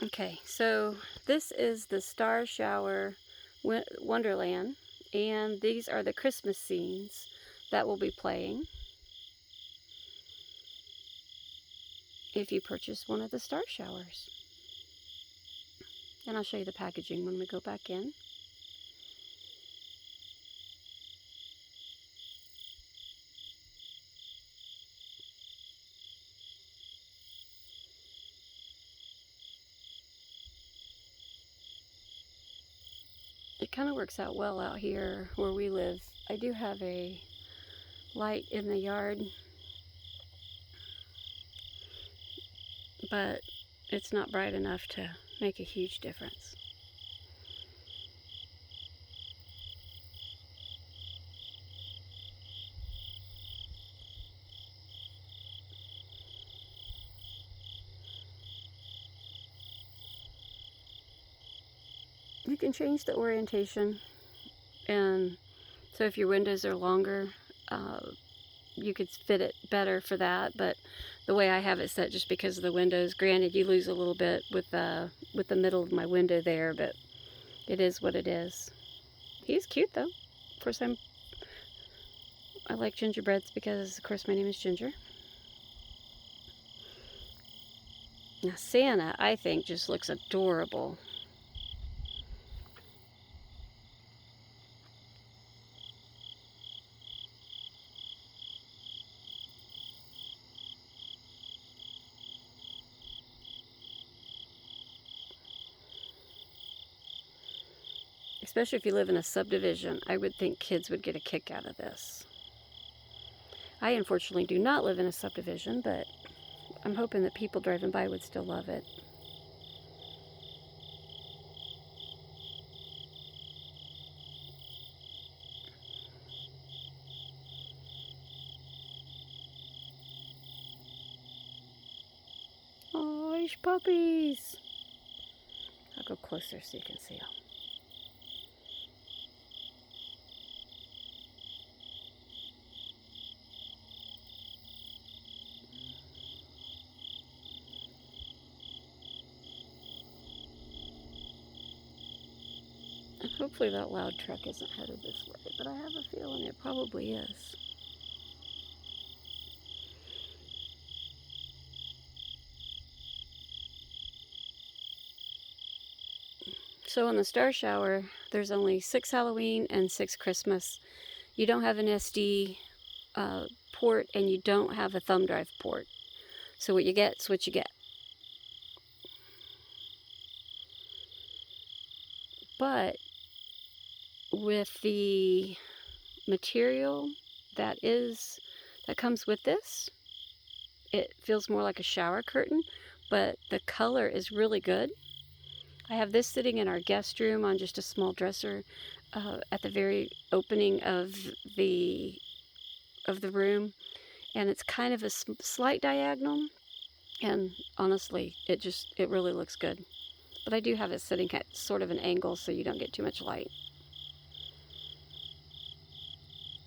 Okay, so this is the Star Shower Wonderland, and these are the Christmas scenes that will be playing if you purchase one of the Star Showers. And I'll show you the packaging when we go back in. It kind of works out well out here where we live. I do have a light in the yard, but it's not bright enough to make a huge difference. You can change the orientation, and so if your windows are longer, you could fit it better for that, but the way I have it set, just because of the windows, granted you lose a little bit with the middle of my window there, but it is what it is. He's cute though. Of course, I like gingerbreads because, of course, my name is Ginger. Now Santa, I think, just looks adorable. Especially if you live in a subdivision, I would think kids would get a kick out of this. I unfortunately do not live in a subdivision, but I'm hoping that people driving by would still love it. Oh, these puppies! I'll go closer so you can see them. And hopefully that loud truck isn't headed this way, but I have a feeling it probably is. So in the Star Shower, there's only 6 Halloween and 6 Christmas. You don't have an SD port, and you don't have a thumb drive port. So what you get is what you get. But with the material that comes with this, it feels more like a shower curtain, but the color is really good. I have this sitting in our guest room on just a small dresser at the very opening of the room, and it's kind of a slight diagonal, and honestly it really looks good. But I do have it sitting at sort of an angle so you don't get too much light.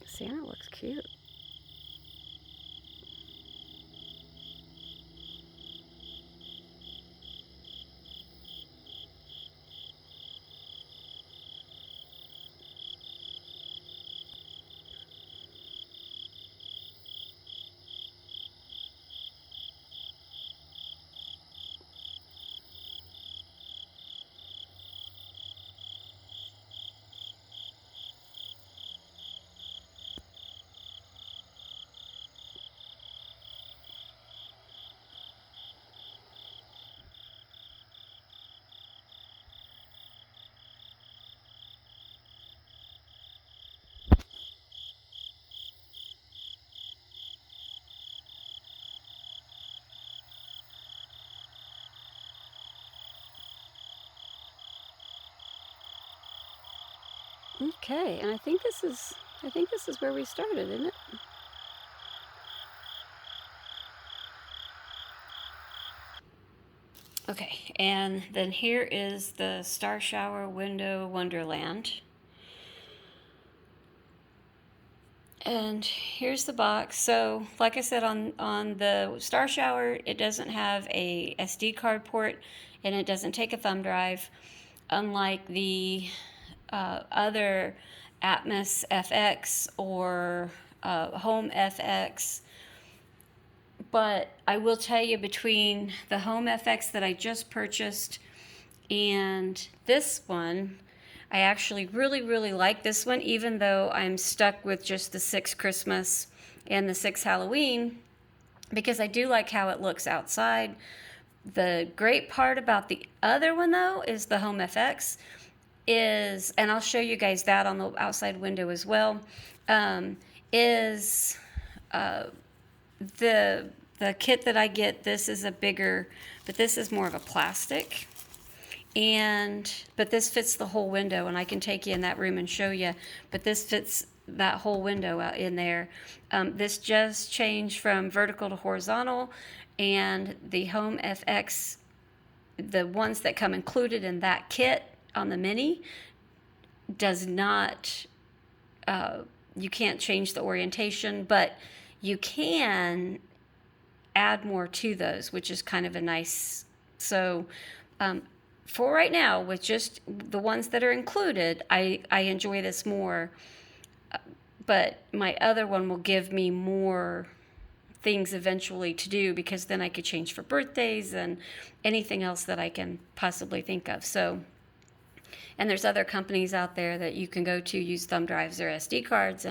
Santa looks cute. Okay, and I think this is where we started, isn't it? Okay, and then here is the Star Shower Window Wonderland. And here's the box. So, like I said, on the Star Shower, it doesn't have a SD card port. and it doesn't take a thumb drive, unlike the other Atmos FX or Home FX. But I will tell you, between the Home FX that I just purchased and this one, I actually really like this one, even though I'm stuck with just the 6 Christmas and the 6 Halloween, because I do like how it looks outside. The great part about the other one, though, is the Home FX is, and I'll show you guys that on the outside window as well, is the kit that I get. This is a bigger, but this is more of a plastic. But this fits the whole window, and I can take you in that room and show you, but this fits that whole window out in there. This just changed from vertical to horizontal, and the Home FX, the ones that come included in that kit on the Mini, does not, you can't change the orientation, but you can add more to those, which is kind of a nice, so for right now, with just the ones that are included, I enjoy this more, but my other one will give me more things eventually to do, because then I could change for birthdays and anything else that I can possibly think of. So, and there's other companies out there that you can go to, use thumb drives or SD cards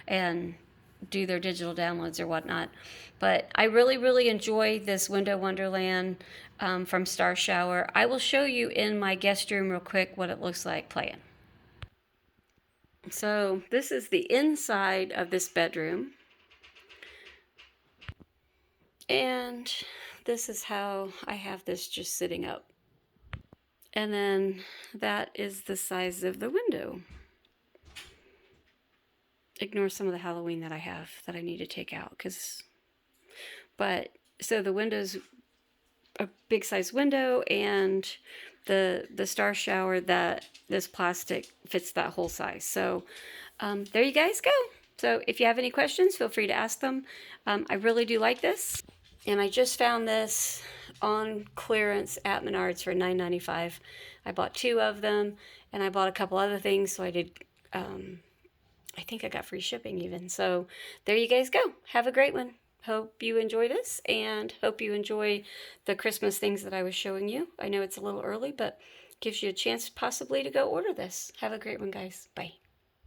and do their digital downloads or whatnot. But I really enjoy this Window Wonderland from Star Shower. I will show you in my guest room real quick what it looks like playing. So this is the inside of this bedroom, and this is how I have this just sitting up. And then that is the size of the window. Ignore some of the Halloween that I have that I need to take out, but so the window's a big size window, and the Star Shower, that this plastic fits that whole size. So there you guys go. So if you have any questions, feel free to ask them. I really do like this, and I just found this on clearance at Menards for $9.95. I bought 2 of them, and I bought a couple other things, so I did, I think I got free shipping even. So there you guys go. Have a great one. Hope you enjoy this, and hope you enjoy the Christmas things that I was showing you. I know it's a little early, but gives you a chance possibly to go order this. Have a great one, guys. Bye.